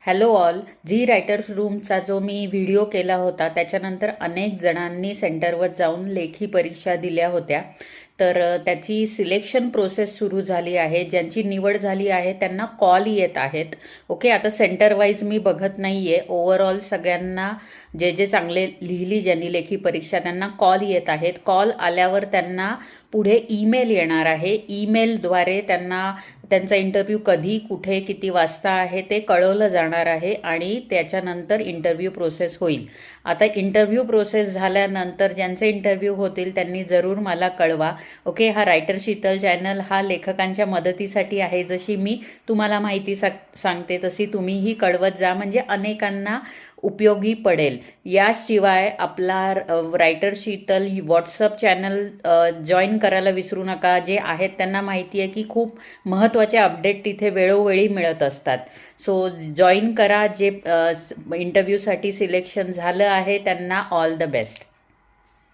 Hello all. Zee writers रूमचा जो मी video केला होता त्याच्यानंतर अनेक जणांनी सेंटरवर जाऊन लेखी परीक्षा दिल्या होत्या. तर त्याची सिलेक्शन प्रोसेस सुरू झाली आहे. ज्यांची निवड झाली आहे त्यांना कॉल येत आहेत. ओके, आता सेंटर वाईज मी बघत नाही आहे. ओव्हरऑल सगळ्यांना जे जे चांगले लिहिली ज्यांनी लेखी परीक्षा त्यांना कॉल येत आहेत. कॉल आल्यावर त्यांना पुढे ईमेल येणार आहे. ईमेलद्वारे त्यांना त्यांचा इंटरव्ह्यू कधी, कुठे, किती वाजता आहे ते कळवलं जाणार आहे आणि त्याच्यानंतर इंटरव्ह्यू प्रोसेस होईल. आता इंटरव्ह्यू प्रोसेस झाल्यानंतर ज्यांचे इंटरव्ह्यू होतील त्यांनी जरूर मला कळवा. ओके, हा रायटर शीतल चॅनल हा लेखकांच्या मदतीसाठी आहे. जशी मी तुम्हाला माहिती सांगते तशी तुम्हीही कळवत जा, म्हणजे अनेकांना उपयोगी पडेल. याशिवाय आपला रायटर शीतल ही व्हॉट्सअप चॅनल जॉईन करायला विसरू नका. जे आहेत त्यांना माहिती आहे की खूप महत्त्वाचे अपडेट तिथे वेळोवेळी मिळत असतात. सो जॉईन करा. जे इंटरव्ह्यूसाठी सिलेक्शन झालं आहे त्यांना ऑल द बेस्ट.